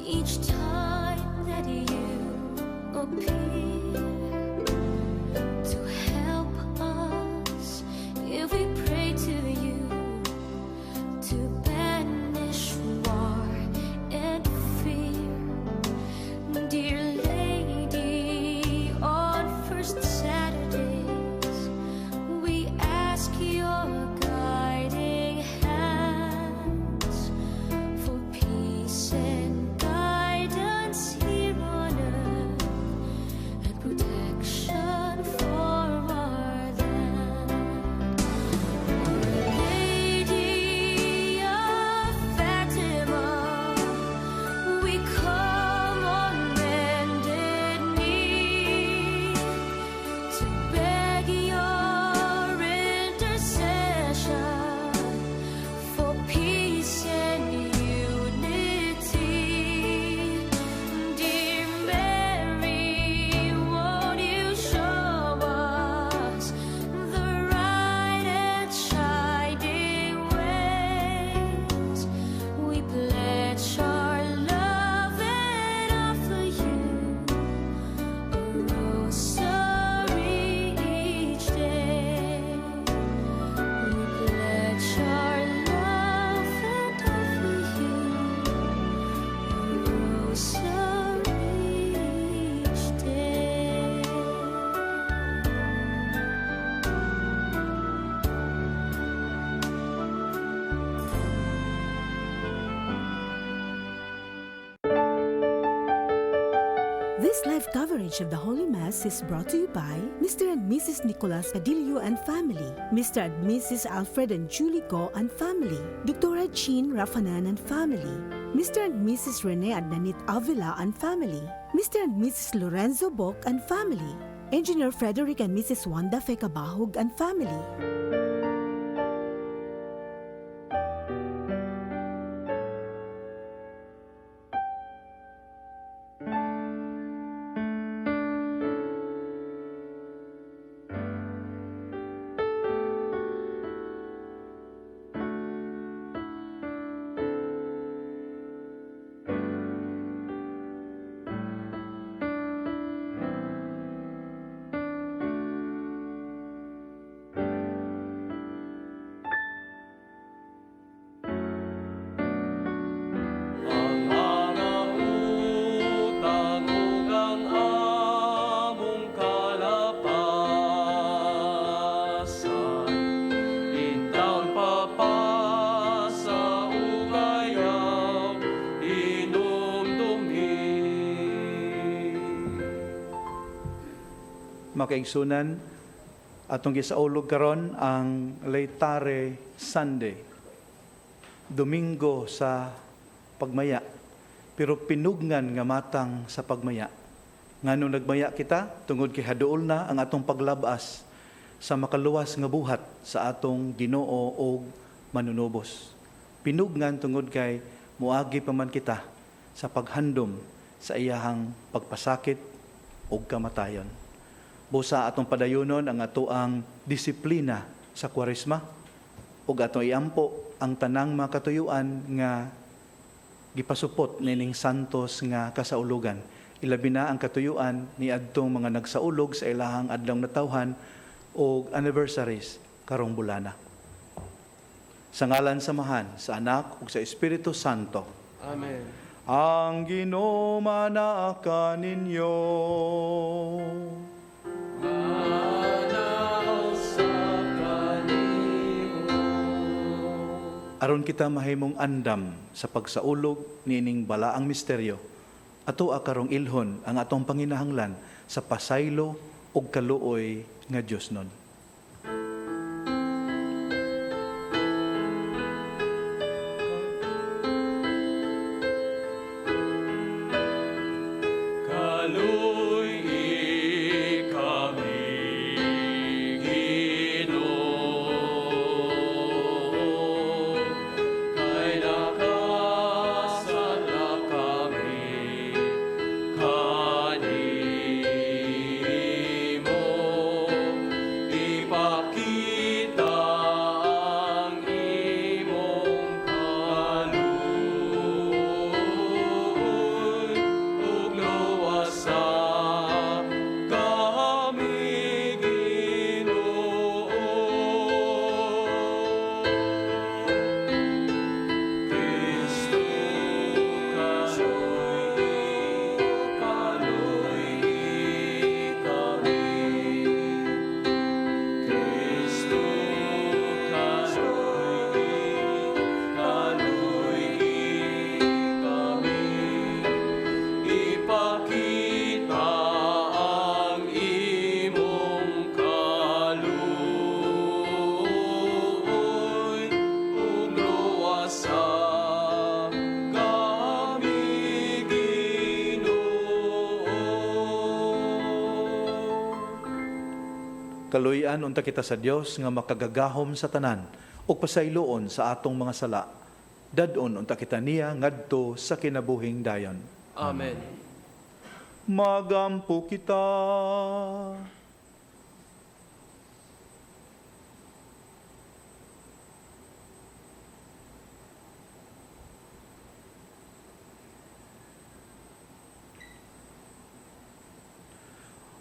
each time that you appear to help us if we pray to you to banish war and fear. Dear Lady, on first Saturdays we ask your guiding hands for peace and guidance here on earth and protection for our land. Lady of Fatima, we come on bended knee to beg your intercession for peace and unity. Dear Mary, won't you show us the right and shining ways? We pledge our love and offer you a rosary each day. We pledge our love and offer you a rosary each day. This live coverage of the Holy Mass is brought to you by Mr. and Mrs. Nicolas Padillo and family, Mr. and Mrs. Alfred and Julie Go and family, Dr. Jean Rafanan and family, Mr. and Mrs. Rene and Nanit Avila and family, Mr. and Mrs. Lorenzo Bok and family, Engineer Frederick and Mrs. Wanda Fekabahog and family. Ang mga utang ug ang among kalapasan, intaon papasa ug ayaw inumdumi. Makaigsunan, atong gisaulog karon ang Laetare Sunday, Domingo sa pagmaya, pero pinugnan nga matang sa pagmaya. Nganong nagmaya kita, tungod kay haduol na ang atong paglabas sa makaluwas nga buhat sa atong Ginoo o manunubos. Pinugnan tungod kay muagi pa man kita sa paghandom sa iyahang pagpasakit o kamatayon. Busa atong padayonon ang atoang disiplina sa Kwaresma ug atong iampo ang tanang mga katuyuan nga gipasupot nining santos nga kasaulugan. Ilabi na ang katuyuan ni adtong mga nagsaulog sa ilahang adlong natawhan o anniversaries karong bulana. Sa ngalan samahan sa Anak ug sa Espiritu Santo. Amen. Ang Ginoo manaka ninyo. Manaw sa kanimo. Aron kita mahimong andam sa pagsaulog nining balaang misteryo, ato karong ilhon ang atong panginahanglan sa pasaylo ug kaluoy nga Diosnon. Kaluy kami, Ginoo, kay nakasala kami kanimo. Kaluyan unta kita sa Dios nga makagagahom sa tanan ug pasayloon sa atong mga sala. Dadon unta kita niya ngadto sa kinabuhing dayon. Amen. Magampo kita.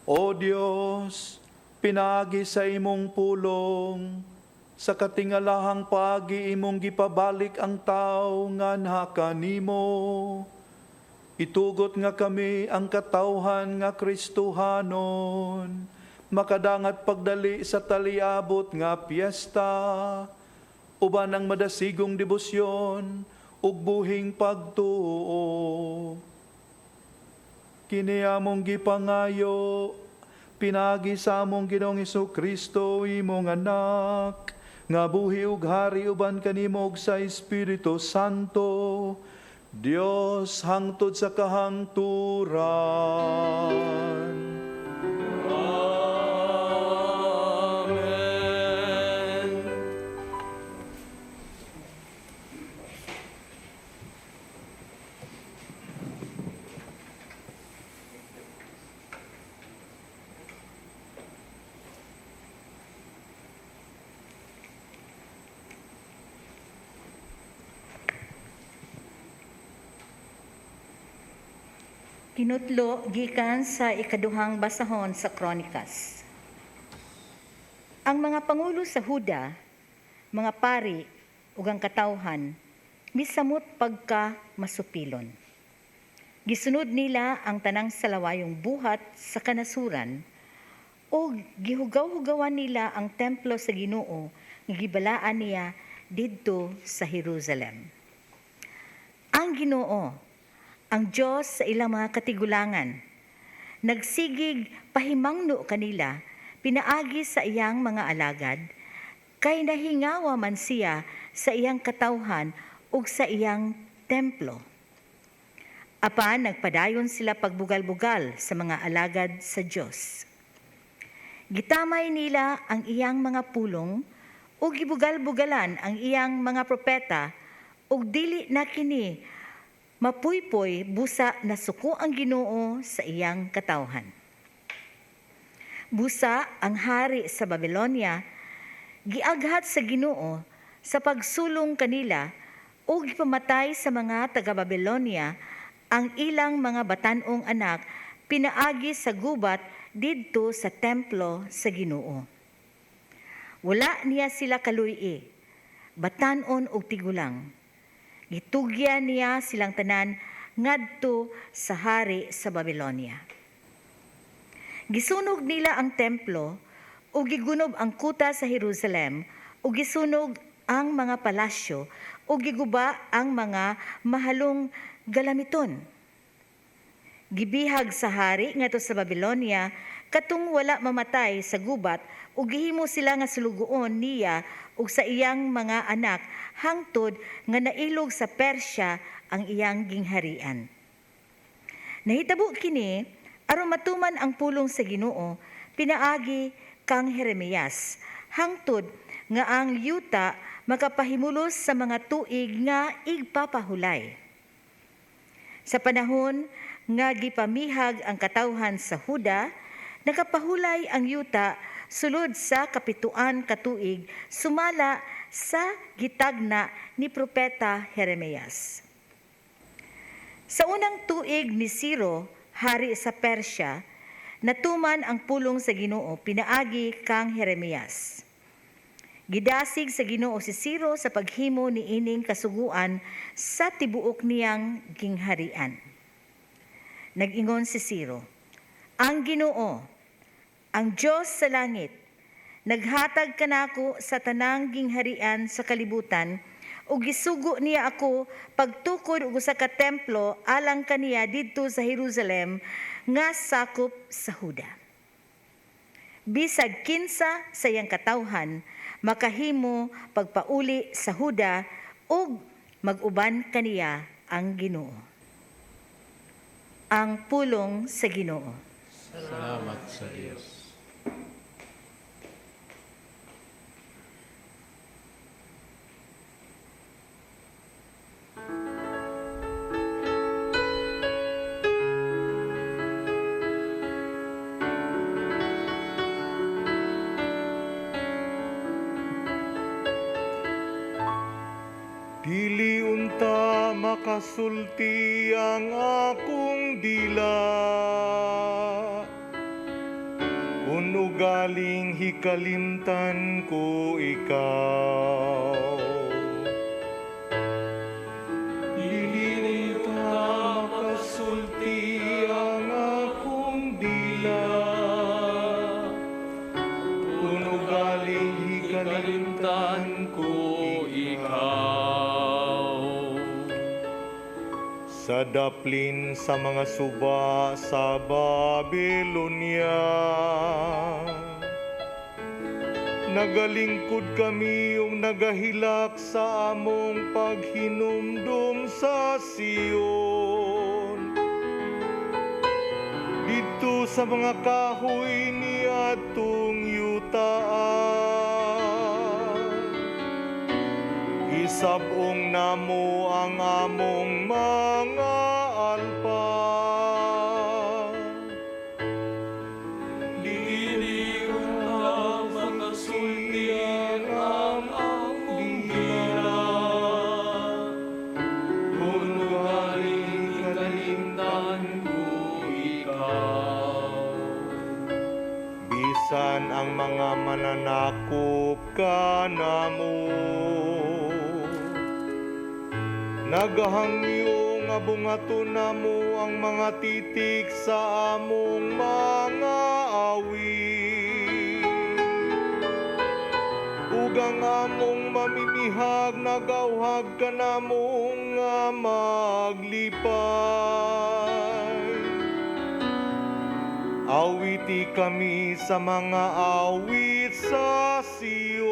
O Diyos, pinagi sa imong pulong, sa katingalahang pagi imong gipabalik ang tao nga nahaka nimo. Itugot nga kami ang katawhan nga Kristohanon, makadangat pagdali sa taliabot nga piyesta, uban ang madasigong debosyon, ug buhing pagtuo. Kini among gipangayo, pinagi sa among Ginoong Hesukristo imong anak, nga buhi ug hari uban kanimo ug sa Espiritu Santo, Dios hangtod sa kahangturan. Amen. Kinutlo gikan sa ikaduhang basahon sa Kronikas. Ang mga pangulo sa Huda, mga pari ug ang katawhan misamot pagka masupilon. Gisunod nila ang tanang salawayong buhat sa kanasuran o gihugaw-hugawan nila ang templo sa Ginoo nga gibalaan niya didto sa Jerusalem. Ang Ginoo, ang Diyos sa ilang mga katigulangan, nagsigig pahimangno kanila, pinaagi sa iyang mga alagad, kay nahingawa man siya sa iyang katawhan ug sa iyang templo. Apan nagpadayon sila pagbugal-bugal sa mga alagad sa Diyos. Gitamay nila ang iyang mga pulong ug gibugal-bugalan ang iyang mga propeta ug dili na kini mapuypoy busa na suko ang Ginoo sa iyang katawhan. Busa ang hari sa Babylonia, giaghat sa Ginoo sa pagsulong kanila o gipamatay sa mga taga-Babylonia ang ilang mga batanong anak pinaagi sa gubat didto sa templo sa Ginoo. Wala niya sila kaluy-i, batanon og tigulang. Gitugyan niya silang tanan ngadto sa hari sa Babylonia. Gisunog nila ang templo o gigunob ang kuta sa Jerusalem o gisunog ang mga palasyo o giguba ang mga mahalong galamiton. Gibihag sa hari ngadto sa Babylonia katong wala mamatay sa gubat o gihimo sila nga sulugoon niya ug sa iyang mga anak hangtod nga nailog sa Persya ang iyang gingharian. Nahitabo kini aron matuman ang pulong sa Ginoo pinaagi kang Jeremias hangtod nga ang yuta makapahimulos sa mga tuig nga igpapahulay. Sa panahon nga gipamihag ang katawhan sa Huda, nakapahulay ang yuta sulod sa kapituan katuig sumala sa gitagna ni Propeta Jeremias. Sa unang tuig ni Ciro, hari sa Persya, natuman ang pulong sa Ginoo pinaagi kang Jeremias. Gidasig sa Ginoo si Ciro sa paghimo ni ining kasuguan sa tibuok niyang gingharian. Nag-ingon si Ciro, "Ang Ginoo, ang Diyos sa langit, naghatag kanako sa tanang gingharian sa kalibutan ug gisugo niya ako pagtukod og usa ka templo alang kaniya didto sa Jerusalem nga sakop sa Huda. Bisag kinsa sa iyang katawhan makahimo pagpauli sa Huda ug mag-uban kaniya ang Ginoo." Ang pulong sa Ginoo. Salamat sa Diyos. makasulti ang akong dila. Kung ugaling hikalimtan ko ikaw. Dili ka makasulti ang akong dila. Kung ugaling hikalimtan ko ikaw. Sa daplin sa mga suba sa Babylonia, nagalingkod kami yung nagahilak sa among paghinumdum sa Sion. Dito sa mga kahoy ni atong yutaan, isabong namo ang among mga alpa. Dili ko na makasulti ang akong dila. Kung galing kalimtan ko ikaw. Bisan ang mga mananakop ka namo, nagahangyo nga bungaton namo ang mga titik sa among mga awit. Ug ang among mamimihag nagawhag ka namong nga maglipay. Awiti kami sa mga awit sa Sion.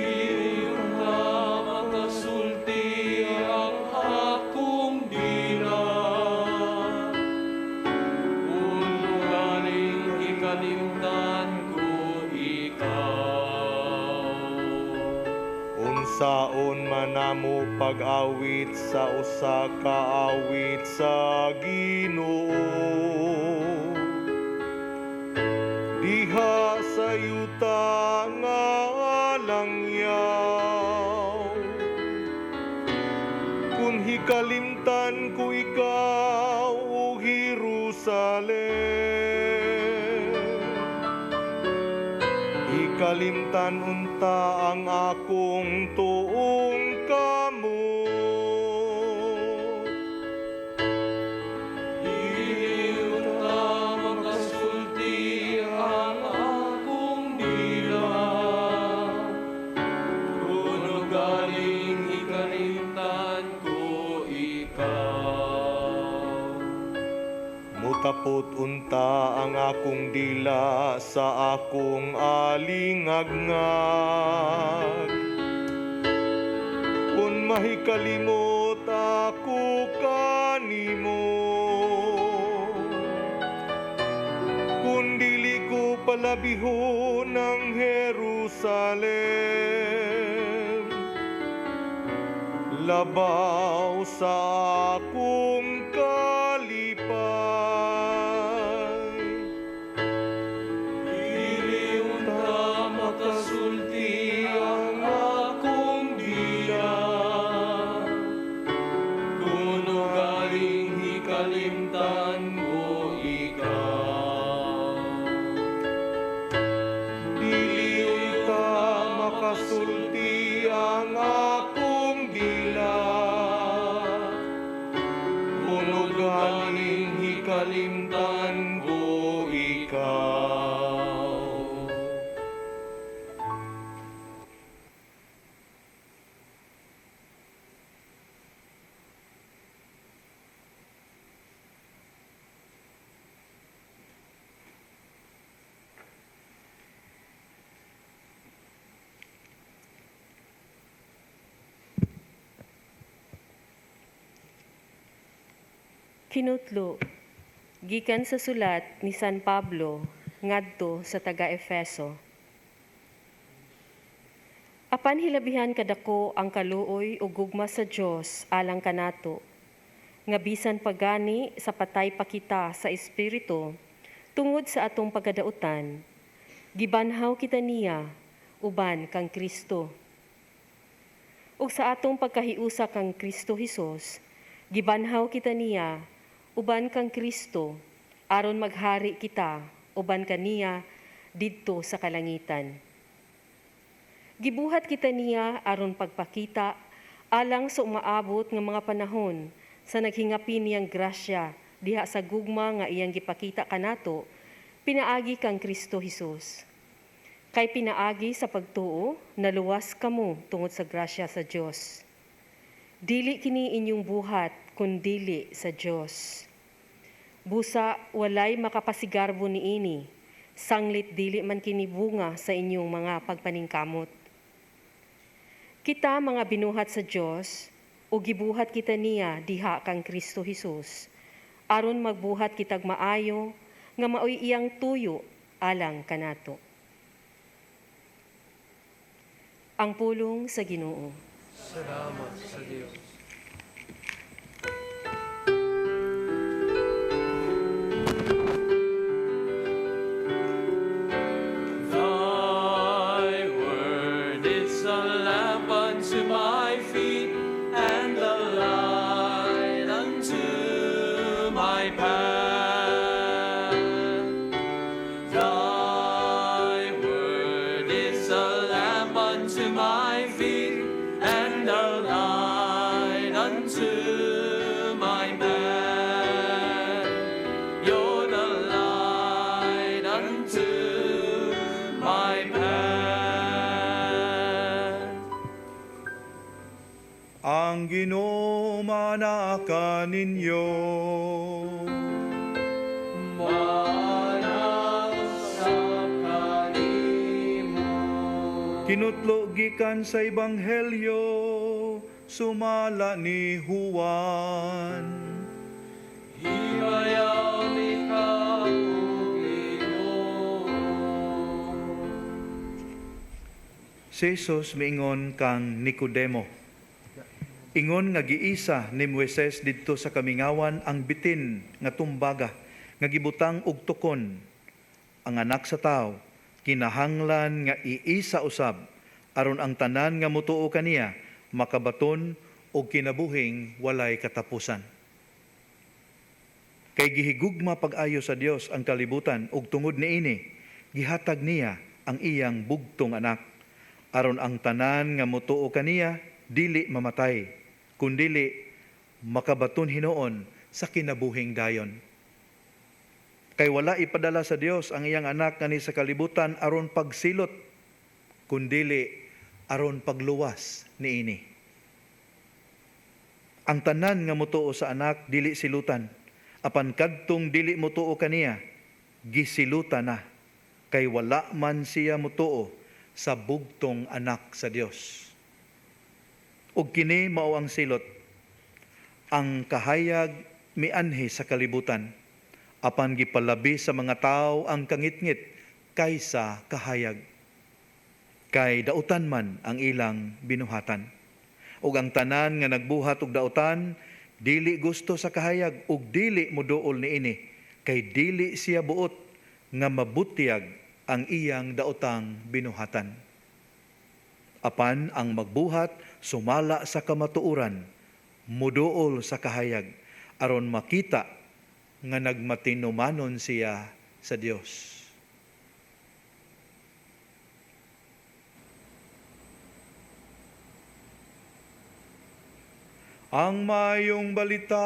Dili ka makasulti ang akong dila. Kung galing ikalimtan ko ikaw. Unsaon man namo pag-awit sa usa ka awit sa Ginoo. Diha sa yuta nga langyaw. Kung hikalimtan ko ikaw o Jerusalem, hikalimtan unta ang akong tuong kamo. Dili unta makasulti ang akong dila. Kung galing hikalimtan ko ikaw. Mutapot unta ang akong dila sa akong alingagngag. Kung mahikalimot ako kanimo, kung dili ko palabihon ng Jerusalem, labaw sa akong kalipay. Dili unta makasulti ang akong dila. Kung galing hikalimtan ko ikaw. Dili unta makasulti ang akong dila. Kung galing hikalimtan ko ikaw. Kinutlo, gikan sa sulat ni San Pablo ngadto sa taga-Efeso. Apan hilabihan kadako ang kaluoy ug gugma sa Dios alang kanato, nga bisan pagani sa patay pa kita sa espiritu tungod sa atong pagkadautan, gibanhaw kita niya uban kang Kristo. ug sa atong pagkahiusa kang Kristo Hesus, gibanhaw kita niya uban kang Kristo aron maghari kita uban kaniya didto sa kalangitan. Gibuhat kita niya aron pagpakita alang sa umaabot nga mga panahon sa naghingapi niyang grasya diha sa gugma nga iyang gipakita kanato pinaagi kang Kristo Hesus. Kay pinaagi sa pagtuo, naluwas kamo tungod sa grasya sa Dios. Dili kini inyong buhat kun dili sa Dios. Busa walay makapasigarbo niini, sanglit dili man kini bunga sa inyong mga pagpaningkamot. Kita mga binuhat sa Dios, o gibuhat kita niya diha kang Kristo Hesus, aron magbuhat kitag maayo nga maoy iyang tuyo alang kanato. Ang pulong sa Ginoo. Salamat sa Diyos. Thy word is a lamp unto my feet and a light unto my path. Thy word is a lamp unto my feet and a light unto my path. You're the light unto my path. Ang Ginoo manaka ninyo. Manasap kanimo. Kinutlo gikan sa Ebanghelyo, sumala ni Juan. Himayaw ni ka, O Ginoo. Si Jesus miingon kang Nicodemo. Ingon nga giisa ni Moises didto sa kamingawan ang bitin nga tumbaga nga gibutang og tukon. Ang anak sa tao kinahanglan nga iisa usab aron ang tanan nga mutuo kaniya makabaton og kinabuhing walay katapusan. Kay gihigugma pag-ayo sa Dios ang kalibutan ug tungod niini gihatag niya ang iyang bugtong anak aron ang tanan nga mutuo kaniya dili mamatay kundili makabaton hinuon sa kinabuhing dayon. Kay wala ipadala sa Dios ang iyang anak kani sa kalibutan aron pagsilot kundili aron pagluwas niini. Ang tanan nga mutuo sa anak dili silutan, apan kadtong dili mutuo kaniya gisilutan na kay wala man siya mutuo sa bugtong anak sa Dios. Ug kini mao ang silot, ang kahayag mianhi sa kalibutan, apan gipalabi sa mga tao ang kangitngit kaysa kahayag. Kay dautan man ang ilang binuhatan. Ug ang tanan nga nagbuhat og dautan, dili gusto sa kahayag ug dili moduol niini, kay dili siya buot nga mabutiyag ang iyang daotang binuhatan. Apan ang magbuhat sumala sa kamatuoran, muduol sa kahayag, aron makita nga nagmatinumanon siya sa Dios. Ang mayong balita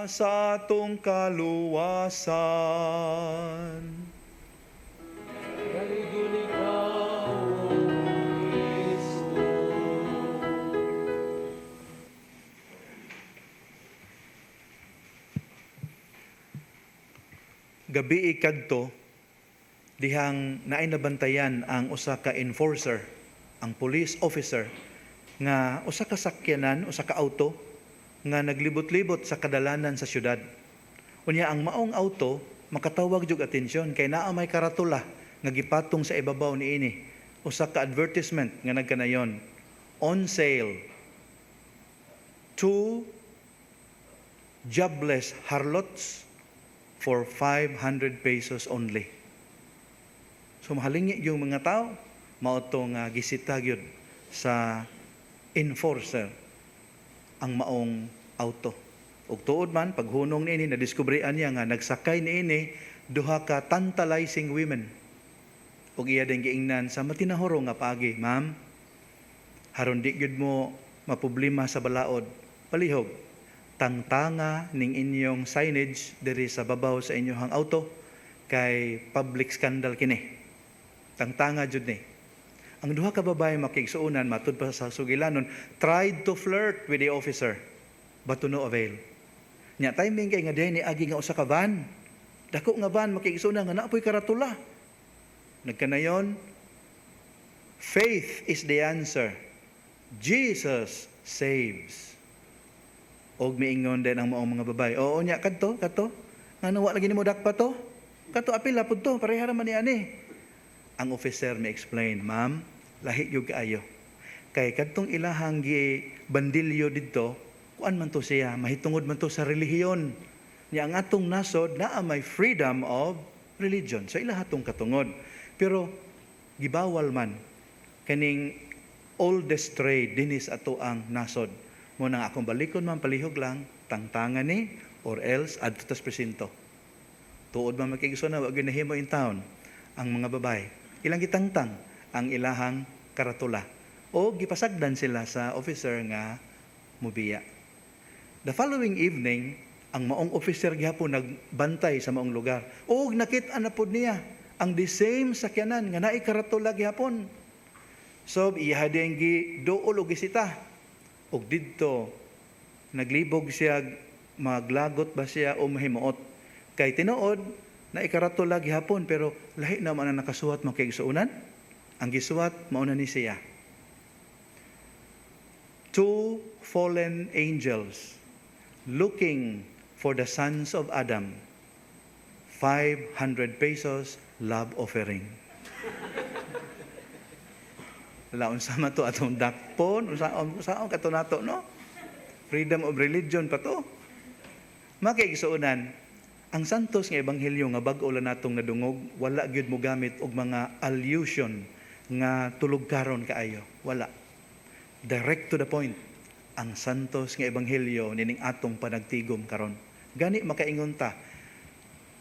sa atong kaluwasan. Galigun ikaw, O Kristo. Gabi ikadto, dihang naay nabantayan ang usa ka enforcer, ang police officer, nga usa ka sakyanan, usa ka auto, nga naglibot-libot sa kadalanan sa syudad. Unya ang maong auto, makatawag jug atensyon kay naa may karatula nga gipatong sa ibabaw niini. Usa ka advertisement nga nagkanayon, on sale, 2 jobless harlots for 500 pesos only. So mahalingi yung mga tao, mao to nga gisita gyud sa enforcer ang maong auto. Ug tuod man paghunong niini nadiskubrian niya nga nagsakay niini duha ka tantalizing women. Ug iya din giingnan sa matinahuro nga paagi, ma'am, haron di gyud mo maproblema sa balaod. Palihog, tangtanga ning inyong signage diri sa babaw sa inyong auto kay public scandal kini. Tangtanga jud ni. Ang duha ka babae makigsuonan matud pa sa sugilanon tried to flirt with the officer but to no avail. Nya timing kay nga dihay ni agi nga usa ka van. Dako nga van makigsuonan nga naapoy karatula. Nagkanayon, faith is the answer. Jesus saves. Og miingon din ang maong mga babae. Oo nya kadto. Ngano wa lagi nimo dakpa to? Kadto apil pud to, pareha ra man ni ani. Ang officer may explain, ma'am, lahi yung kaayo. Kay kadtong ilahang bandilyo dito, kuan man to siya, mahitungod man to sa relihiyon. Niya ang atong nasod naa may freedom of religion. So ila hatong katungod. Pero gibawal man kaning oldest trade dinis ato ang nasod. Mo nang akong balikon man palihog lang tangtangan ni or else adto tas presinto. Tuod man makigsuon na wa gyud nahimo in town ang mga babae. Ilang gitangtang ang ilahang karatula o gipasagdan sila sa officer nga mubiya. The following evening, ang maong officer gihapon nagbantay sa maong lugar. O nakit-an na pod niya ang the same sakyanan nga naay karatula gihapon. So iya din gi duol og gisita. Og didto naglibog siya, maglagot ba siya o mahimuot. Kay tinuod na ikaratula gihapon pero lahi naman ang nakasuwat mo kay gisuunan. Ang gisuwat mauna ni siya. 2 fallen angels looking for the sons of Adam. 500 pesos love offering. Laon sama to atong dakpon, unsaon kato nato no? Freedom of religion pa to. Makigsuunan, ang santos nga ebanghelyo nga bag-o lang natong nadungog, wala gyud mo gamit og mga allusion nga tulog karon kaayo. Wala. Direct to the point. Ang santos nga ebanghelyo nining atong panagtigom karon. Gani makaingon ta,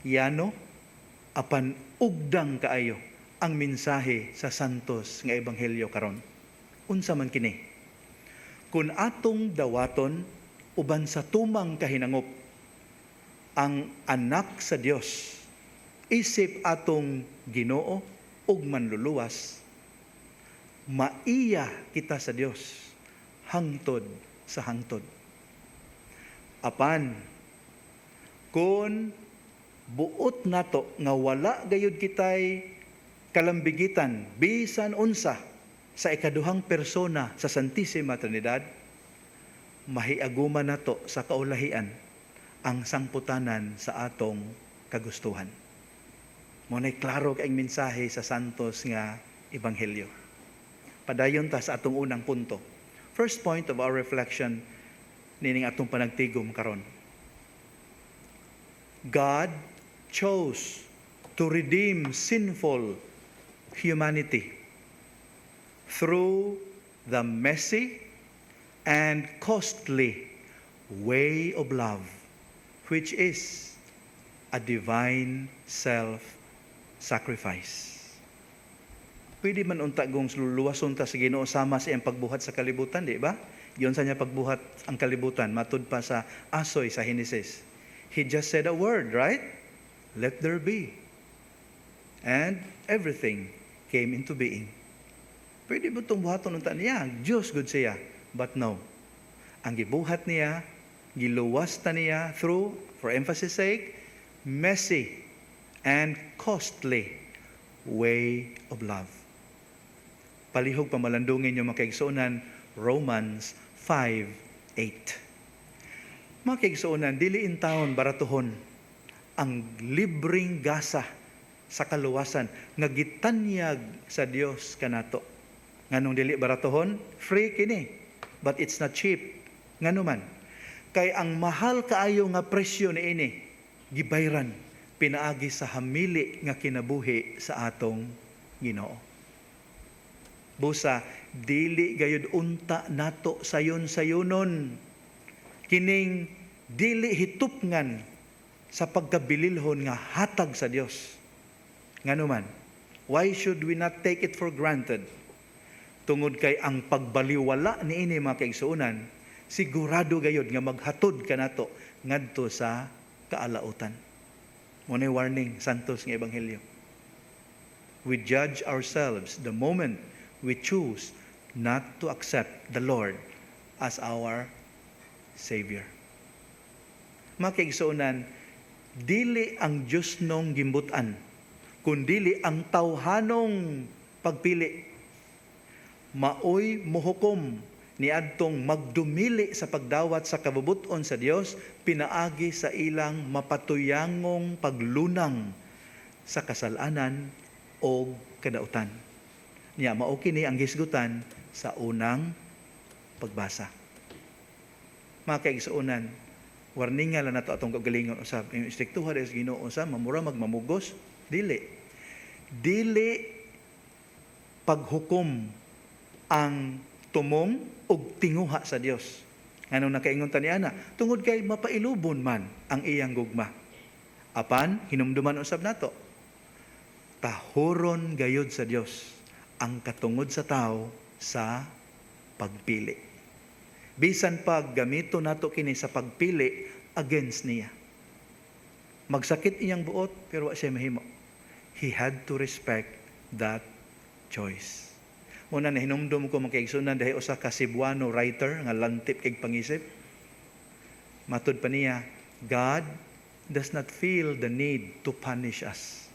yano apan ugdang kaayo ang mensahe sa santos nga ebanghelyo karon. Unsa man kini? Kun atong dawaton uban sa tumang kahinangop ang anak sa Dios isip atong Ginoo ug manluluwas, maiya kita sa Dios hangtod sa hangtod. Apan kun buot nato nga wala gayud kitay kalambigitan bisan unsa sa ikaduhang persona sa Santissima Trinidad, mahiaguman nato sa kaulahian ang sangputanan sa atong kagustuhan. Muna'y klaro kaing mensahe sa santos nga ebanghelyo. Padayon ta sa atong unang punto. First point of our reflection nining atong panagtigom karon. God chose to redeem sinful humanity through the messy and costly way of love, which is a divine self-sacrifice. Pwede man unta gong luluwason ta sa Ginoo sama sa iyang pagbuhat sa kalibutan, di ba? Yun sa niya pagbuhat ang kalibutan, matud pa sa asoy sa Genesis. He just said a word, right? Let there be. And everything came into being. Pwede ba itong buhaton unta niya? Diyos good siya. But no. Ang gibuhat niya, giluwas ta niya through, for emphasis sake, messy and costly way of love. Palihog pamalandungin yung makaigsuunan, Romans 5:8. Makaigsuunan, diliin taon baratuhon ang libreng gasa sa kaluwasan nga gitanyag sa Dios kanato. Nganong dili baratuhon? Free kini. But it's not cheap. Ngano man? Kay ang mahal kaayo nga presyo niini gibayran pinaagi sa hamili nga kinabuhi sa atong Ginoo. Busa, dili gayud unta nato sayon-sayonon. Kining dili hitupngan sa pagkabililhon nga hatag sa Dios. Nganuman, why should we not take it for granted? Tungod kay ang pagbaliwala niini mga kaigsuonan, sigurado gayud nga maghatod ka nato ngadto sa kaalautan. Munay warning santos nga ebanghelyo. We judge ourselves the moment we choose not to accept the Lord as our Savior. Mga kaigsuonan, dili ang Diyos nung gimbutan, kundili ang tawhanong pagpili. Maoy muhukom ni adtong magdumili sa pagdawat sa kabubuton sa Dios pinaagi sa ilang mapatuyangong paglunang sa kasalanan o kadautan. Niya mao kini ang gisgutan sa unang pagbasa. Mga kaigsuonan, warningan lang nato atong kagalingon usab. Yung istiktuha sa Ginoo sa mamura magmamugos, dili paghukom ang tumong og tinguha sa Dios. Nganong nakaingon ta niana, tungod kay mapailubon man ang iyang gugma. Apan hinumduman usab nato, tahuron gayud sa Dios ang katungod sa tao sa pagpili. Bisan pag gamito nato kini sa pagpili against niya. Magsakit iyang buot pero wa siya mahimo. He had to respect that choice. Muna na hinumdum ko mga kaigsunan dahil usa ka Cebuano writer nga lantip kay pangisip. Matud pa niya, God does not feel the need to punish us.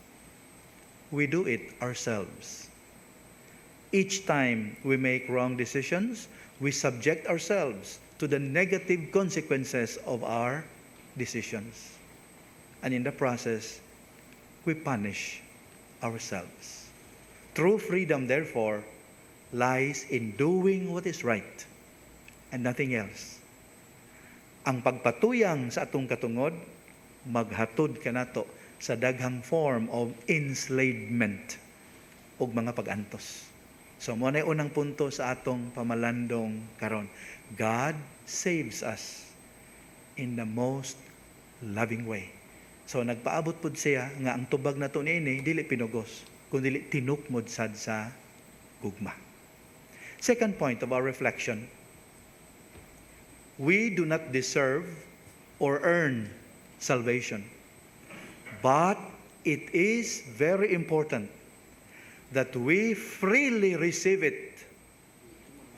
We do it ourselves. Each time we make wrong decisions, we subject ourselves to the negative consequences of our decisions. And in the process, we punish ourselves. True freedom, therefore, lies in doing what is right and nothing else. Ang pagpatuyang sa atong katungod, maghatod ka nato sa daghang form of enslavement ug mga pagantos. So, mo na unang punto sa atong pamalandong karon. God saves us in the most loving way. So, nagpaabot pud siya nga ang tubag nato niini dili pinugos, kundi tinukmod sad sa gugma. Second point of our reflection, we do not deserve or earn salvation. But it is very important that we freely receive it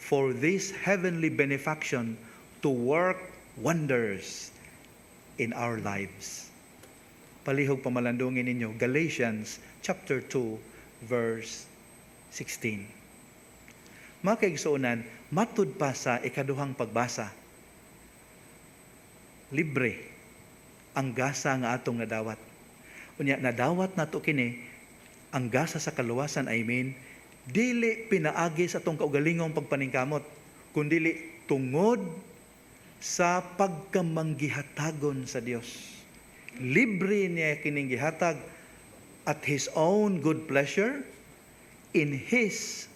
for this heavenly benefaction to work wonders in our lives. Palihog pamalandungin ninyo, Galatians chapter 2, verse 16. Mga kaigsuonan, matud pa sa ikaduhang pagbasa, libre ang gasa nga atong nadawat. Unya, nadawat nato kini, ang gasa sa kaluwasan, dili pinaagi sa atong kaugalingong pagpaningkamot, kundili tungod sa pagkamanggihatagon sa Dios. Libre niya kining gihatag at His own good pleasure, in His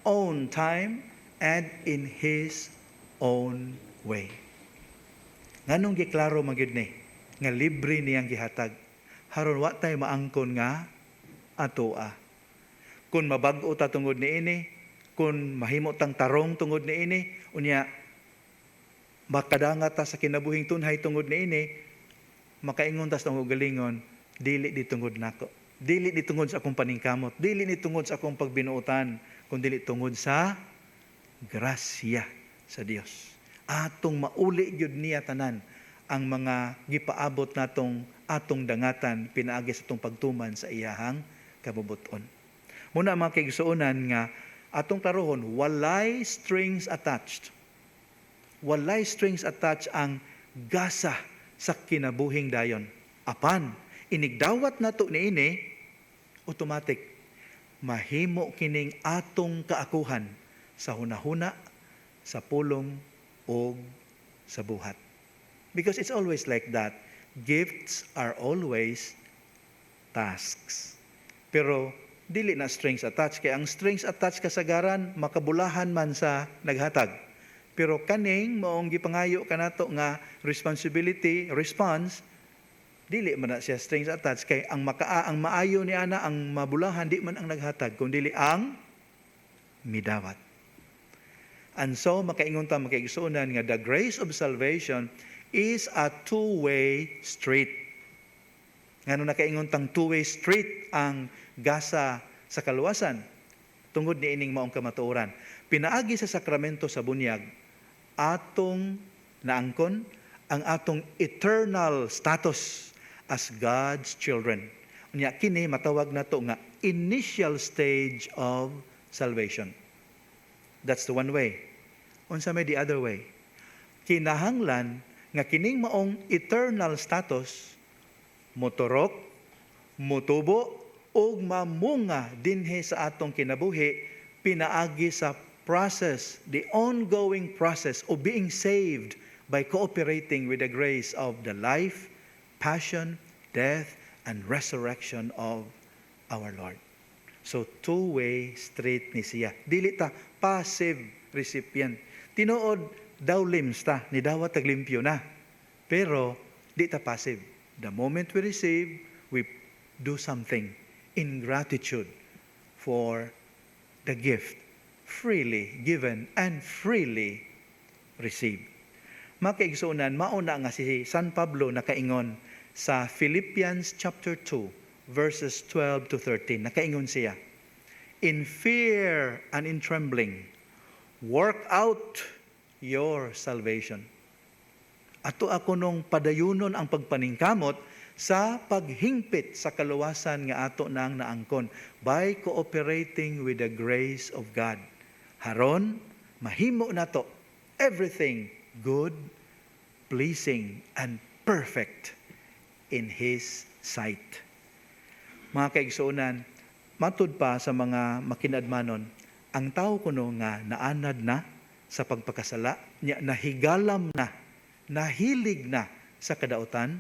own time, and in His own way. Nganong giklaro magyud ni nga libre niyang gihatag, haron wa tay maangkon nga atoa. Kung mabag-o ta tungod niini, kung mahimo tang tarong tungod niini, unya makadanga ta sa kinabuhing tunhay tungod niini, makaingon ta sa galingon, dili di tungod nako. Dili di tungod sa akong paningkamot, dili ni tungod sa akong pagbinuotan, kundi dili tungod sa grasya sa Dios. Atong mauli gyud niya tanan ang mga gipaabot natong atong dangatan pinaagi sa atong pagtuman sa iyahang kabubuton. Muna mga kaigsuonan nga atong klarohon, walay strings attached. Walay strings attached ang gasa sa kinabuhing dayon. Apan inigdawat nato niini, automatic mahimo kining atong kaakuhan sa hunahuna, sa pulong o sa buhat. Because it's always like that. Gifts are always tasks. Pero dili na strings attached. Kaya ang strings attached kasagaran, makabulahan man sa naghatag. Pero kaning maong gipangayo kanato nga responsibility, response, dili man na siya strings attached. Kay ang maayo ni ana, ang mabulahan, di man ang naghatag, kundi ang midawat. And so, makaingon ta, makaigsuunan nga the grace of salvation is a two-way street. Ngano nakaingon tang two-way street ang gasa sa kaluwasan. Tungod ni ining maong kamatuoran. Pinaagi sa sakramento sa bunyag, atong naangkon ang atong eternal status as God's children. Unya kini matawag nato nga initial stage of salvation. That's the one way. Unsa may the other way? Kinahanglan nga kining maong eternal status motorok, mutubo, ug mamunga dinhi sa atong kinabuhi pinaagi sa process, the ongoing process of being saved by cooperating with the grace of the life, passion, death, and resurrection of our Lord. So, two-way street ni siya. Dili ta passive recipient. Tinuod, daw limbs ta, ni dawat taglimpyo na. Pero, di ta passive. The moment we receive, we do something in gratitude for the gift freely given and freely received. Makaigsuunan, mauna nga si San Pablo nakaingon sa Philippians chapter 2, verses 12 to 13. Nakaingon siya, in fear and in trembling, work out your salvation. Ato ako nung padayunon ang pagpaningkamot sa paghingpit sa kaluwasan nga ato nang naangkon by cooperating with the grace of God. Haron, mahimo nato everything good, pleasing, and perfect in His sight. Mga kaigsuunan, matud pa sa mga makinadmanon, ang tao kuno nga naanad na sa pagpakasala, niya nahigalam na, nahilig na sa kadautan,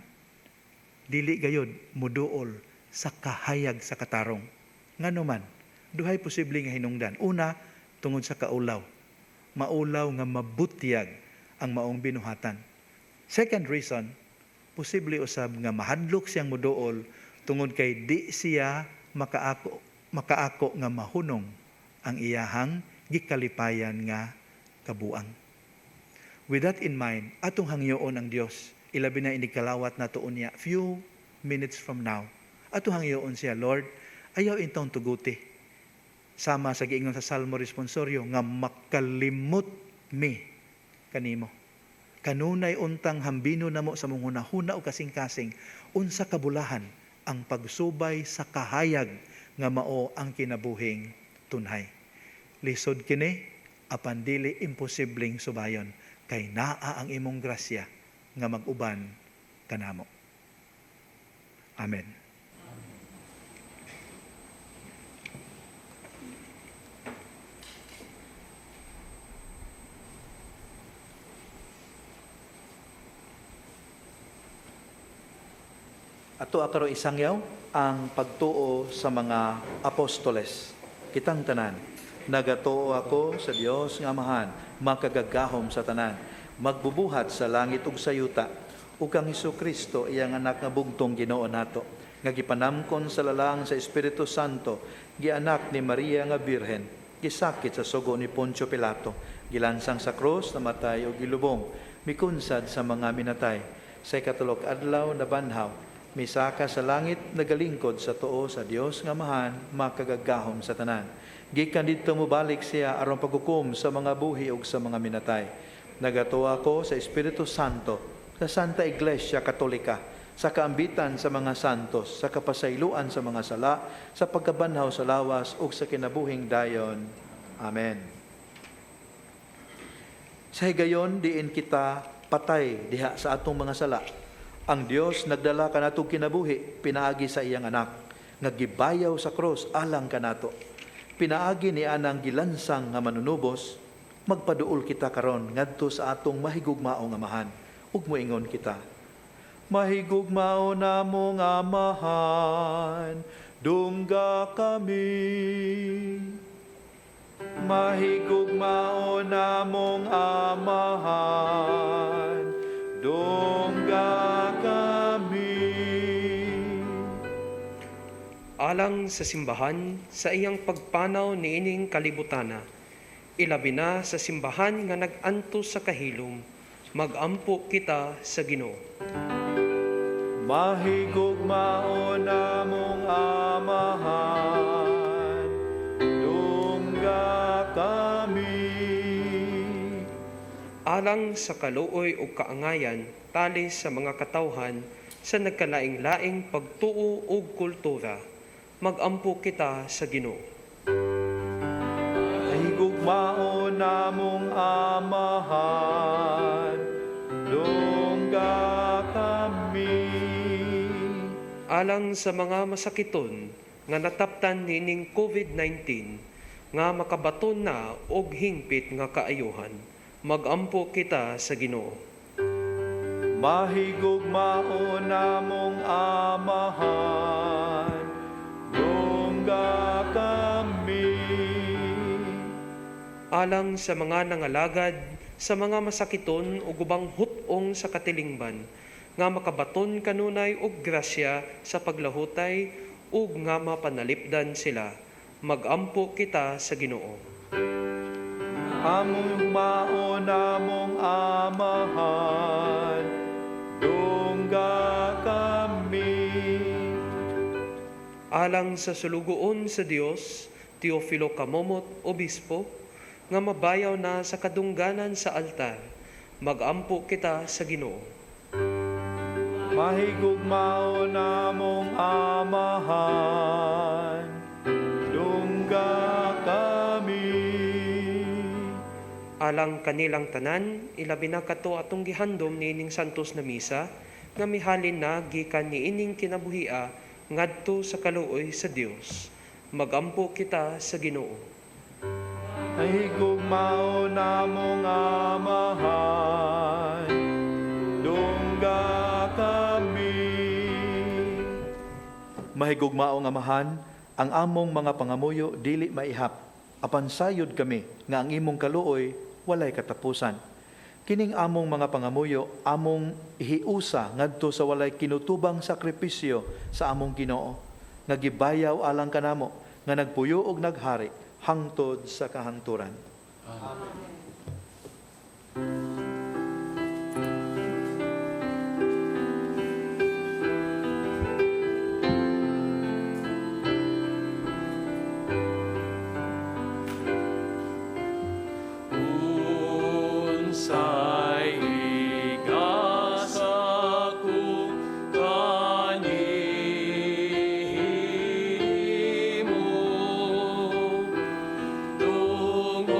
dili gayod muduol sa kahayag sa katarong. Ngano man, duhay posible nga hinungdan. Una, tungod sa kaulaw. Maulaw nga mabutyag ang maong binuhatan. Second reason, posible usab nga mahadlok siyang muduol tungod kay di siya makaako nga mahunong ang iyahang gikalipayan nga kabuang. With that in mind, atong hangyoon ang Dios. Ilabi na inikalawat na tuon niya, few minutes from now. Atong hangyoon siya, Lord, ayaw intong tuguti. Sama sa giingon sa Salmo Responsorio, nga makalimot mi kanimo. Kanunay untang hambino namo sa mong hunahuna o kasing-kasing, unsa kabulahan ang pagsubay sa kahayag nga mao ang kinabuhing tunhay. Lisod kini, apan dili imposibleng subayon, kay naa ang imong grasya nga mag-uban kanamo. Amen. Ato akaro isangyaw ang pagtuo sa mga apostoles. Kitang tanan, nagatuo ako sa Dios nga Amahan, makagagahom sa tanan, magbubuhat sa langit ug sa yuta, ug kang Hesukristo iyang anak nga bugtong Ginoo nato, nga gipanamkon sa lalang sa Espiritu Santo, gianak ni Maria nga Birhen, gisakit sa sugo ni Poncio Pilato, gilansang sa krus, namatay ug gilubong, mikunsad sa mga minatay, sa ikatulok adlaw na banhaw, misaka sa langit nagalingkod sa tuo sa Dios nga Amahan, makagagahom sa tanan. Gikan didto mobalik siya aron paghukom sa mga buhi ug sa mga minatay. Nagatuo ako sa Espiritu Santo, sa Santa Iglesia Katolika, sa kaambitan sa mga santos, sa kapasayloan sa mga sala, sa pagkabanhaw sa lawas ug sa kinabuhing dayon. Amen. Sa higayon diin kita patay diha sa atong mga sala. Ang Dios nagdala kanato kinabuhi, pinaagi sa iyang anak, nagibayaw sa krus alang kanato. Pinaagi ni anang gilansang nga manunubos, magpaduol kita karon ngadto sa atong mahigugmaong Amahan. Ug moingon kita, mahigugmao namong Amahan, dungga kami. Mahigugmao namong Amahan, dungga kami. Alang sa simbahan, sa iyang pagpanaw niining kalibutana, ilabi na sa simbahan nga nag-anto sa kahilom, magampo kita sa Ginoo. Mahigugmao namong Amahan, dungga kami. Alang sa kaluoy o kaangayan, tali sa mga katawhan, sa nagkalaing-laing pagtuo o kultura, magampo kita sa Ginoo. Mahigugmao namong Amahan, dungga kami. Alang sa mga masakiton nga nataptan nining COVID-19 nga makabaton na og hingpit nga kaayuhan, magampo kita sa Ginoo. Mahigugmao namong Amahan, dungga kami. Alang sa mga nangalagad, sa mga masakiton o gubang hutong sa katilingban, nga makabaton kanunay og grasya sa paglahutay ug nga mapanalipdan sila, magampo kita sa Ginoo. Among mao namong Amahan, dungga kami. Alang sa sulugoon sa Dios, Teofilo Kamomot, Obispo, nga mabayaw na sa kadungganan sa altar, magampo kita sa Ginoo. Mahigugmao namong Amahan, dungga kami. Alang kanilang tanan, ilabi na kato atong gihandom niining santos na misa, nga mihalin na gikan niining kinabuhia ngadto sa kaluoy sa Dios. Magampo kita sa Ginoo. Mahigugmao namong Amahan, dungga kami. Mahigugmaong Amahan, ang among mga pangamuyo dili maihap, apan sayod kami nga ang imong kaluoy walay katapusan. Kining among mga pangamuyo among ihiusa ngadto sa walay kinutubang sakripisyo sa among Ginoo, nga gibayaw alang kanamo, nga nagpuyo og naghari hangtod sa kahangturan. Unsay igasa ko kanimo, tungod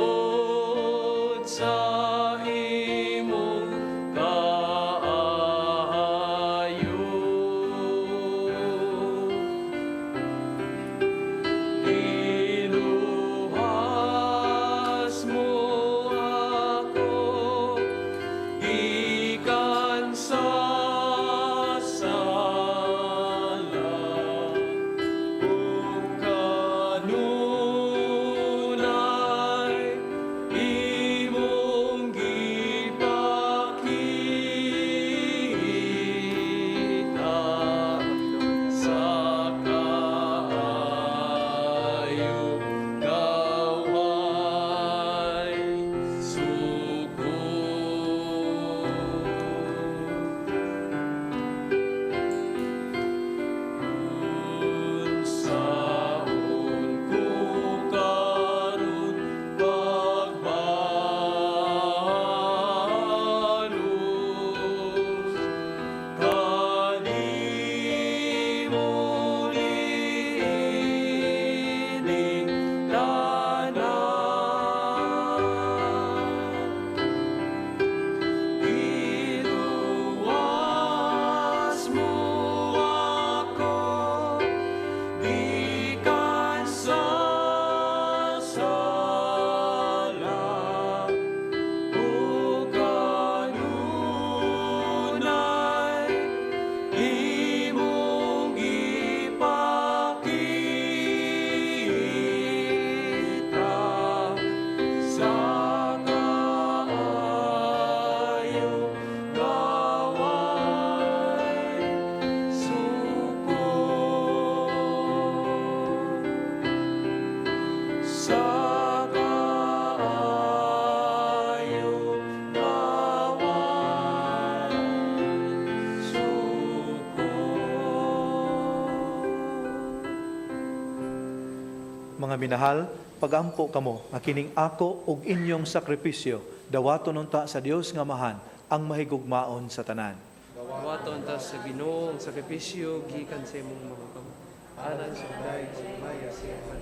minahal, pagampo kamo nga kining ako ug inyong sakripisyo dawaton unta sa Dios nga Amahan ang mahigugmaon sa tanan. Dawaton ta sa Ginoo ang sakripisyo gikan sa imong mga kamot. Anan sa dahil sa maya siya man.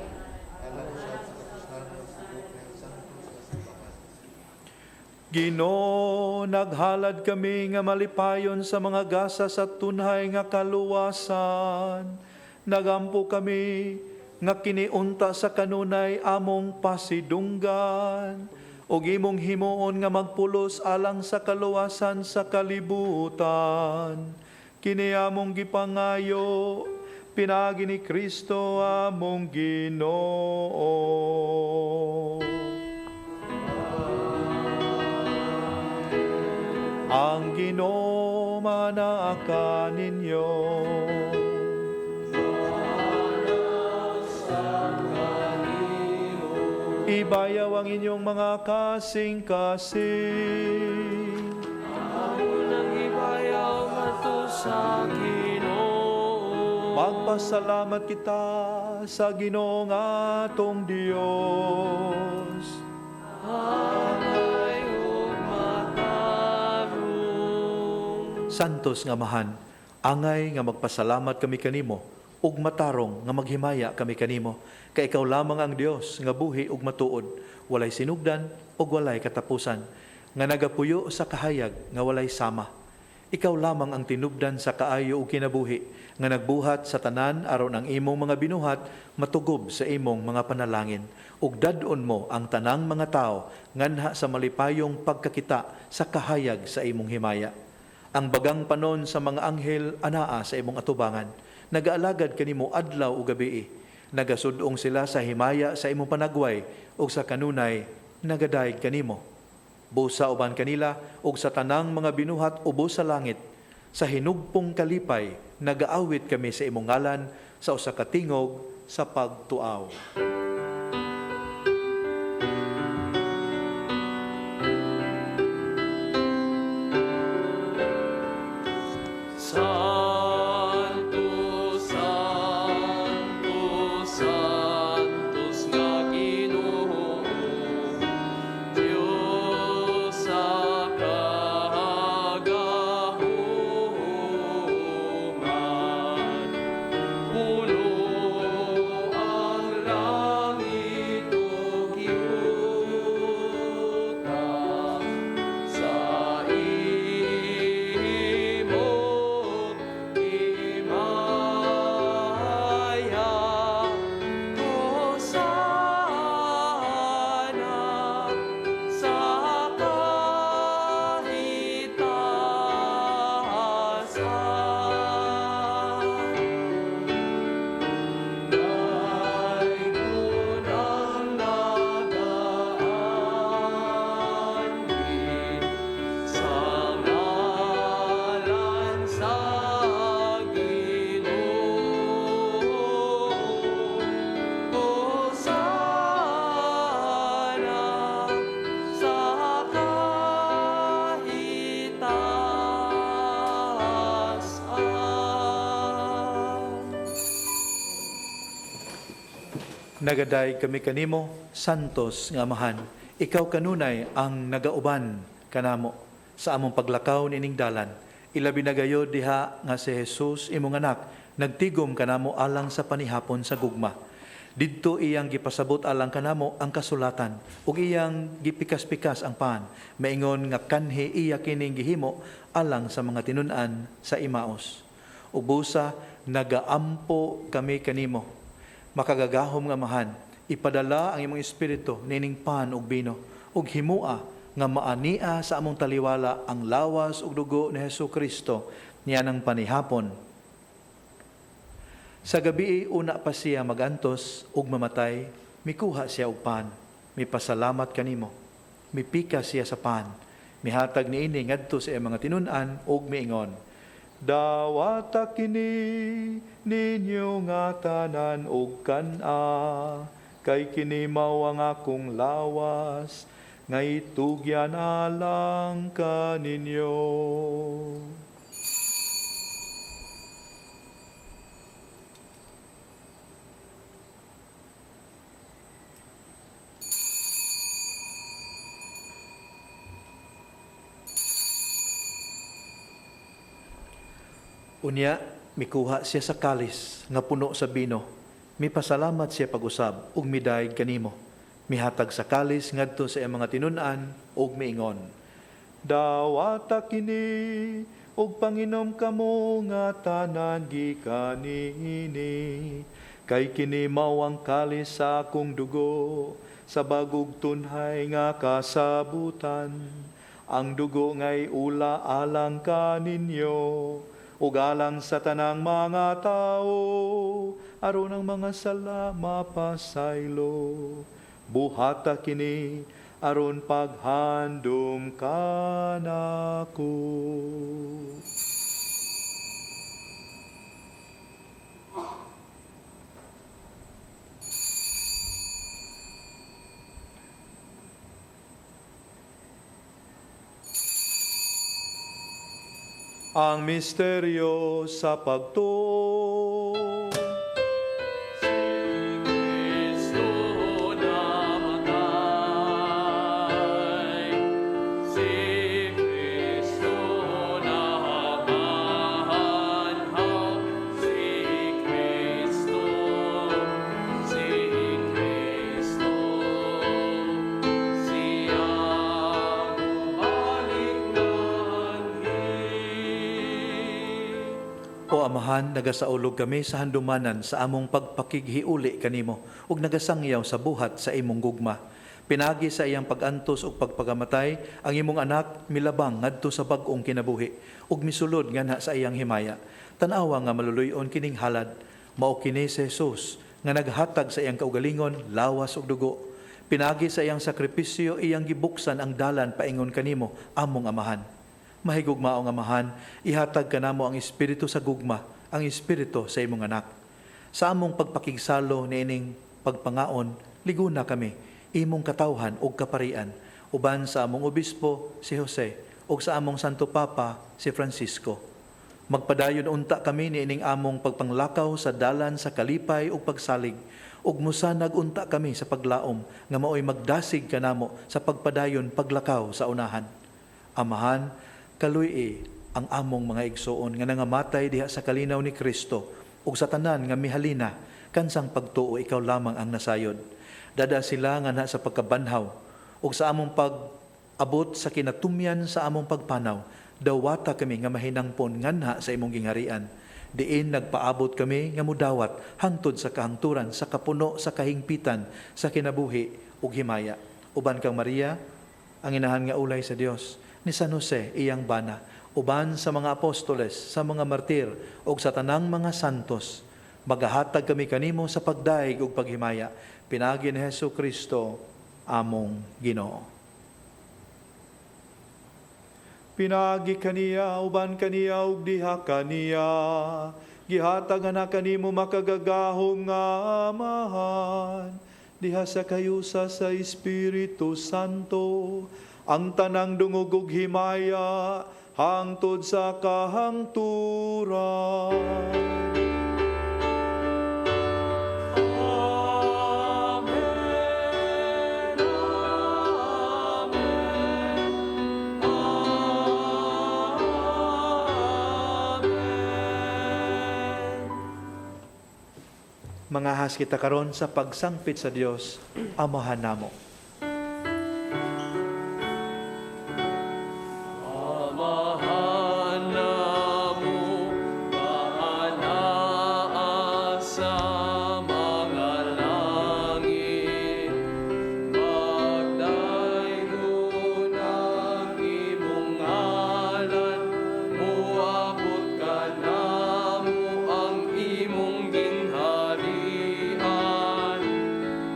Ginoo, naghalad kami nga malipayon sa mga gasa sa tunhay nga kaluwasan. Nagampo kami nga kiniunta sa kanunay among pasidunggan. O imong himuon nga magpulos alang sa kaluwasan sa kalibutan. Kini among gipangayo, pinagi ni Kristo among Ginoo. Ang Ginoo manaa ninyo. Ibayaw ang inyong mga kasing-kasing. Unang ibayaw ato sa Ginoo. Magpasalamat kita sa Ginoo nga atong Dios. Angay ug matarong. Santos nga Amahan, angay nga magpasalamat kami kanimo ug matarong nga maghimaya kami kanimo. Kay ikaw lamang ang Dios nga buhi ug matuod, walay sinugdan ug walay katapusan, nga nagapuyo sa kahayag nga walay sama. Ikaw lamang ang tinubdan sa kaayo ug kinabuhi, nga nagbuhat sa tanan aron ang imong mga binuhat matugob sa imong mga panalangin. Ug dadon mo ang tanang mga tao nganha sa malipayong pagkakita sa kahayag sa imong himaya. Ang bagang panon sa mga anghel anaa sa imong atubangan, nagaalagad kanimo adlaw ug gabii. Nagasudong sila sa himaya sa imong panagway ug sa kanunay nagadayeg kanimo. Busa uban kanila ug sa tanang mga binuhat ubos sa langit. Sa hinugpong kalipay nagaawit kami sa imong ngalan sa usa ka tingog sa pagtuaw. Santo, Santo, Santos nga Ginoo, Diyos sa kahagahuman. Puno ang langit ug yuta sa imo himaya. Hosana sa kahitasan. Daigunang nagaanhi sa ngalan sa Ginoo. Hosana sa kahitasan. Nagadayeg kami kanimo, Santos nga Amahan. Ikaw kanunay ang nagauban kanamo sa among paglakaw nining dalan. Ilabi na gayod diha nga si Jesus imong anak nagtigom kanamo alang sa panihapon sa gugma. Didto iyang gipasabot alang kanamo ang kasulatan ug iyang gipikas-pikas ang paan. Maingon nga kanhi iya kining gihimo alang sa mga tinun-an sa Imaos. Ug busa nagaampo kami kanimo. Makagagahom nga Amahan, ipadala ang imong espiritu nining pan ug bino ug himua nga maania sa among taliwala ang lawas ug dugo ni Hesukristo niya ng panihapon. Sa gabi una pa siya magantos ug mamatay, mikuha siya og pan, mipasalamat kanimo, mipika siya sa pan, mihatag niini ngadto sa iyang mga tinun-an ug miingon, dawata kini ninyo nga tanan ug kan-a, kay kini mao ang akong lawas, nga itugyan alang kaninyo. Unya, mikuha siya sa kalis nga puno sa bino. Mipasalamat siya pag-usab ug midayeg kanimo. Mihatag sa kalis ngadto sa iyang mga tinun-an ug miingon, dawata kini ug panginom kamo nga tanan gikanini. Kay kini mao ang kalis sa akong dugo sa bagog tunhay nga kasabutan. Ang dugo ngay ula alang kaninyo ug alang sa tanang mga tao aron ang mga sala mapasaylo. Buhata kini aron paghandom kanako. Ang misteryo sa pagtuo. Kristo namatay, si Kristo namahanhaw, si Kristo, siyang balik O Amahan, nagasaulog kami sa handumanan sa among pagpakighiuli kanimo ug nagasangyaw sa buhat sa imong gugma. Pinagi sa iyang pagantos ug pagpagamatay ang imong anak milabang ngadto sa bag-ong kinabuhi ug misulod nganha sa iyang himaya. Tan-awa nga maluluyon kining halad, mao kini si Jesus nga naghatag sa iyang kaugalingon, lawas ug dugo. Pinagi sa iyang sakripisyo iyang gibuksan ang dalan paingon kanimo, among Amahan. Mahigugmaong Amahan, ihatag kanamo ang espiritu sa gugma, ang espiritu sa imong anak. Sa among pagpakigsalo niining pagpangaon, liguna kami, imong katawhan ug kaparian, uban sa among obispo si Jose ug sa among Santo Papa si Francisco. Magpadayon unta kami niining among pagpanglakaw sa dalan sa kalipay ug pagsalig, ug musanag unta kami sa paglaom nga maoy magdasig kanamo sa pagpadayon paglakaw sa unahan. Amahan, kaluy ang among mga igsoon nga nangamatay diha sa kalinaw ni Kristo ug sa tanan nga mihalina kansang pagtuo ikaw lamang ang nasayod. Dada sila nga na sa pagkabanhaw ug sa among pag-abot sa kinatumyan sa among pagpanaw, dawata kami nga mahinangpon nganha sa imong gingharian. Diin nagpaabot kami nga mudawat hangtod sa kahangturan sa kapuno sa kahingpitan sa kinabuhi ug himaya. Uban kang Maria, ang inahan nga ulay sa Dios, ni San Jose iyang bana, uban sa mga apostoles, sa mga martir ug sa tanang mga santos, magahatag kami kanimo sa pagdaig ug paghimaya. Pinagi ni Hesus Kristo among Ginoo. Pinagi kaniya uban kaniya ug diha kaniya, gihatag na kanimo makagagahom nga Amahan, diha sa kayusa sa Espiritu Santo, ang tanang dungog ug himaya hangtod sa kahangturan. Amen, amen, amen. Mangahas kita karon sa pagsangpit sa Dios, Amahan namo. Amahan namo kaanaa sa mga langit, magdaygon ang imong ngalan, muabot ka namo ang imong ginharian,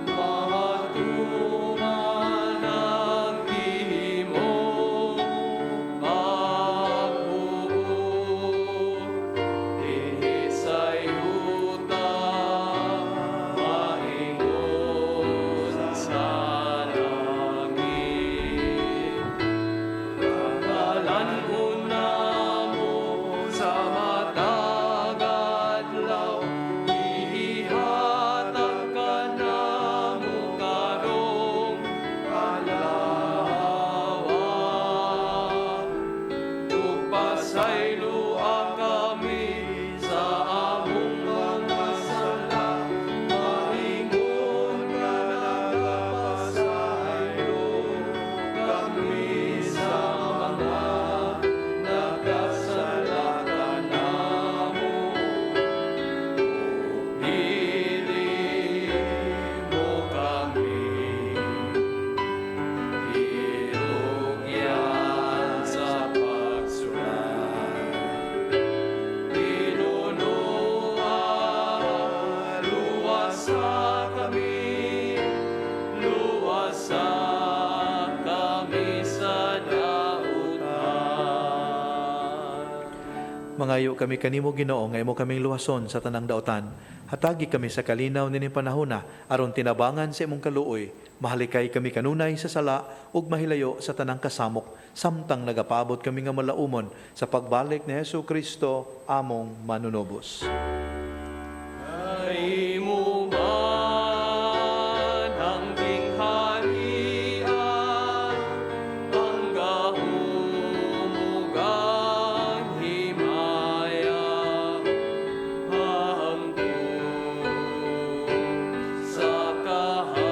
mahatuan Mangayo kami kanimo Ginoo nga imo kaming luwason sa tanang daotan. Hatagi kami sa kalinaw nini panahona aron tinabangan sa imong kaluoy. Mahalikay kami kanunay sa sala ug mahilayo sa tanang kasamok samtang nagapaabot kami nga malaumon sa pagbalik ni Hesu Kristo among manunobos. Ay mo man ang tingharian, ang gahumugang himaya, hangtod sa kahangturan.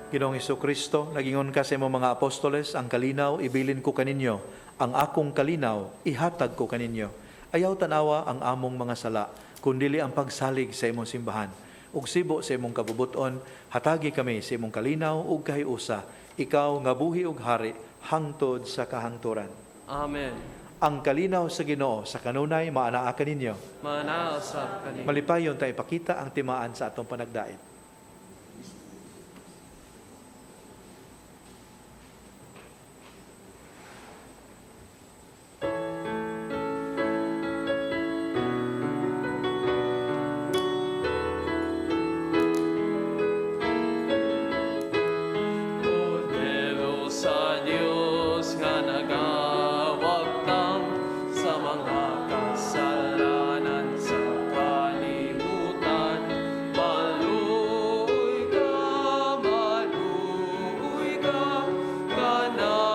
Ginoong Kristo, nagingon ka sa imong mga apostoles, ang kalinaw ibilin ko kaninyo, ang akong kalinaw ihatag ko kaninyo. Ayaw tanawa ang among mga sala, kundili ang pagsalig sa imong simbahan. Ug sibo sa imong kabubuton, hatagi kami sa imong kalinaw ug kahiusa, ikaw nga buhi ug hari hangtod sa kahangturan. Amen. Ang kalinaw sa Ginoo sa kanunay maanaa kaninyo. Manaasap kanino. Malipayon tayo ipakita ang timaan sa atong panagdait. Kordero sa Diyos nga nagawagtang sa mga kasalanan sa kalibutan. Maluoy ka kanamo.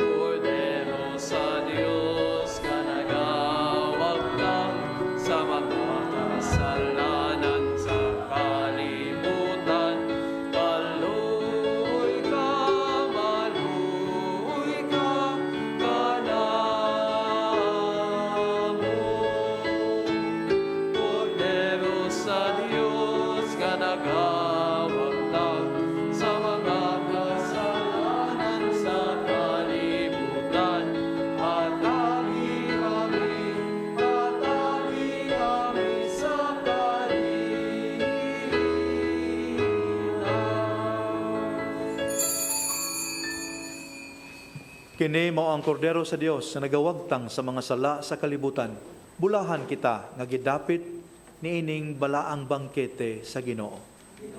Kordero sa Diyos nga nagawagtang sa mga kasalanan sa kalibutan. Maluoy ka kanamo. Kordero sa Diyos nga nagawagtang sa mga kasalanan sa kalibutan. Hatagi kami sa Kini mao ang kordero sa Dios na nagawagtang sa mga sala sa kalibutan. Bulahan kita nga gidapit niining balaang bangkete sa Ginoo.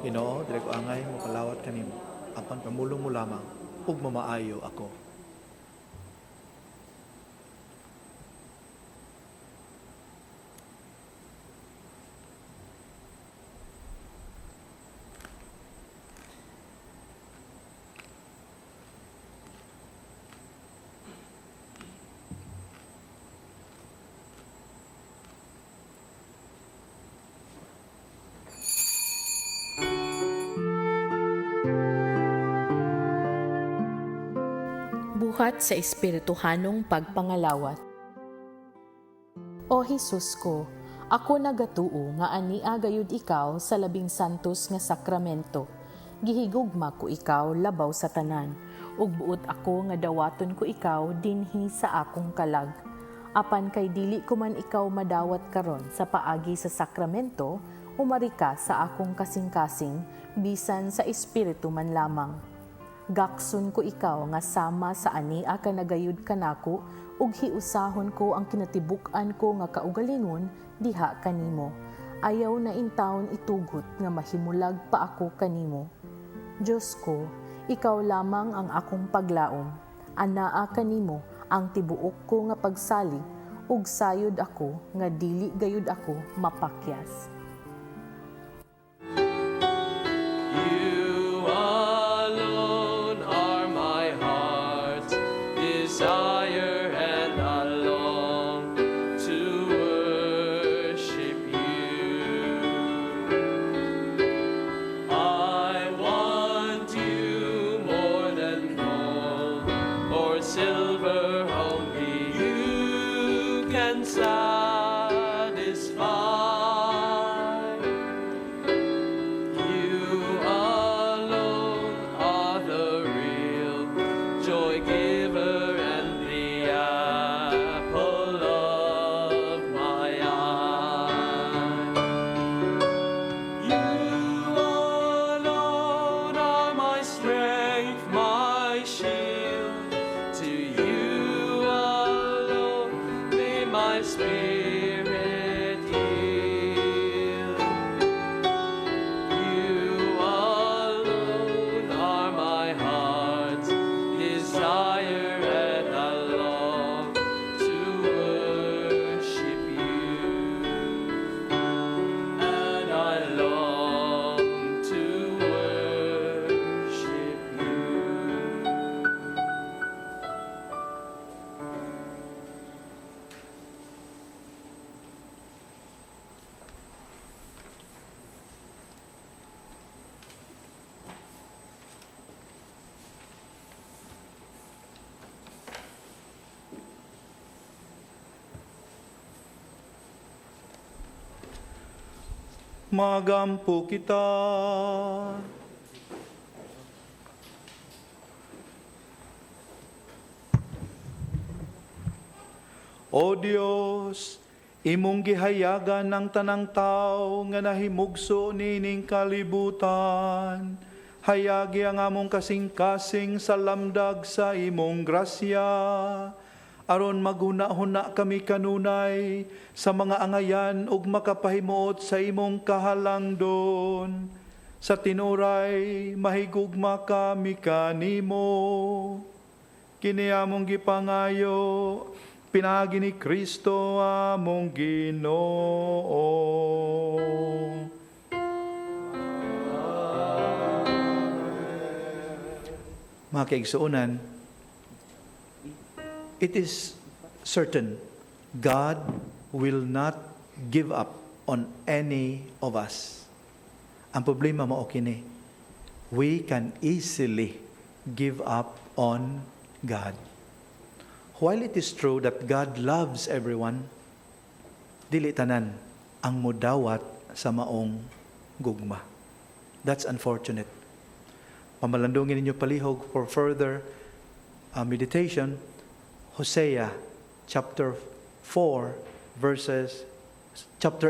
Ginoo, dire ko angay mo kalawat kanimo. Apan pamulong mo lamang ug mamaayo ako. Buhat sa espirituhanong pagpangalawat. O Jesus ko, ako nagatuo nga ania gayud ikaw sa labing santos nga sakramento. Gihigugma ko ikaw labaw sa tanan, ug buot ako nga dawaton ko ikaw dinhi sa akong kalag. Apan kay dili ko man ikaw madawat karon sa paagi sa sakramento, umari ka sa akong kasing-kasing, bisan sa espiritu man lamang. Gakson ko ikaw nga sama sa ania ka nagayud kanako ug hiusahon ko ang kinatibuk-an ko nga kaugalingon diha kanimo. Ayaw na intawon itugot nga mahimulag pa ako kanimo. Diyos ko, ikaw lamang ang akong paglaom. Anaa kanimo ang tibuok ko nga pagsalig ug sayod ako nga dili gayud ako mapakyas. You alone are my heart's desire, and I long to worship you. I want you more than gold or silver, only you can satisfy. Magampo kita. O Dios, imong gihayagan ng tanang tao nga nahimugso nining kalibutan. Hayagi ang among kasing-kasing sa lamdag sa imong grasya. Aron maghuna-huna kami kanunay sa mga angayan ug makapahimuot sa imong kahalangdon. Sa tinuray, mahigugma kami kanimo. Kini among gipangayo, pinagi ni Kristo among Ginoo. Mga kaigsuonan, it is certain God will not give up on any of us. Ang problema mo kini, we can easily give up on God. While it is true that God loves everyone, dili tanan ang mudawat sa maong gugma. That's unfortunate. Pamalandungin ninyo palihog for further meditation, Hosea chapter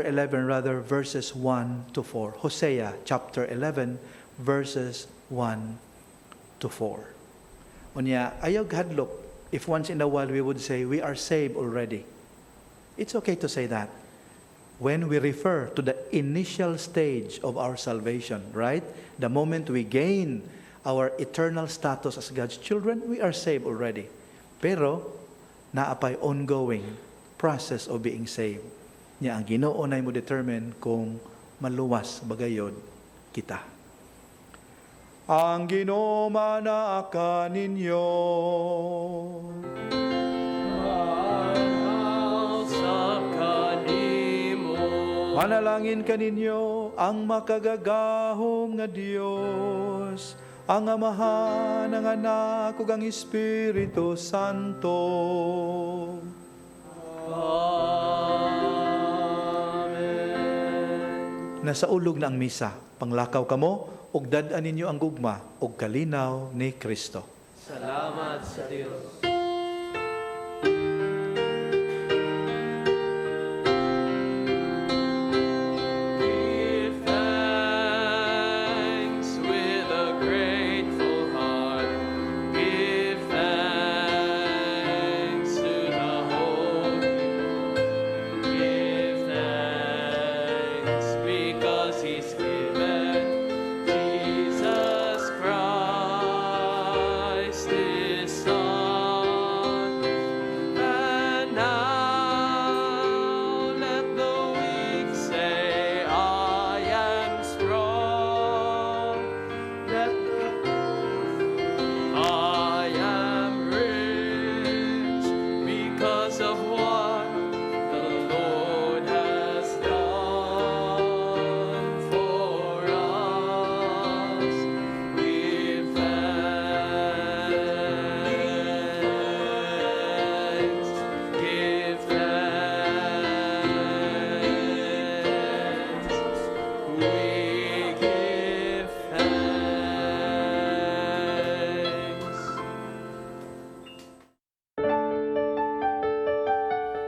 11 verses 1 to 4. Hosea chapter 11 verses 1 to 4. Unya ayaw hadlok if once in a while we would say we are saved already. It's okay to say that when we refer to the initial stage of our salvation, right? The moment we gain our eternal status as God's children, we are saved already. Pero naapay ongoing process of being saved. Nya ang Ginoo nay mo determine kung maluwas bagayod kita. Ang Ginoo manaa ninyo. Manalangin kaninyo ang makagagahom nga Dios, ang Amahan, ang Anak, ug ang Espiritu Santo. Amen. Nasa ulog na ang misa, panglakaw kamo, ug dad-an ninyo ang gugma, ug kalinaw ni Kristo. Salamat sa Diyos.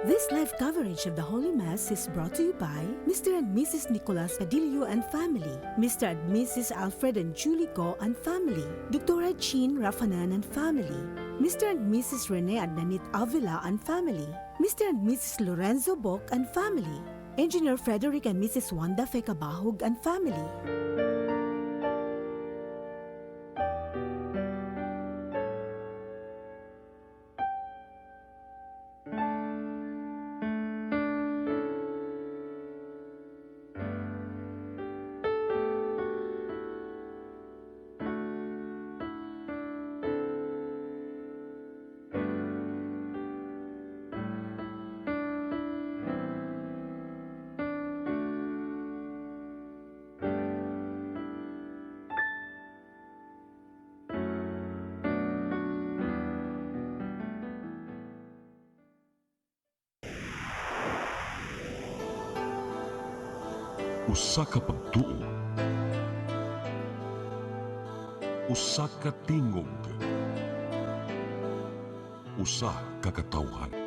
This live coverage of the Holy Mass is brought to you by Mr. and Mrs. Nicolas Padillo and family, Mr. and Mrs. Alfred and Julie Go and family, Dr. Jean Rafanan and family, Mr. and Mrs. Rene Adnanit Avila and family, Mr. and Mrs. Lorenzo Bok and family, Engineer Frederick and Mrs. Wanda Fekabahug and family. Usa ka pagtuo, usa ka tingog, usa ka katawhan.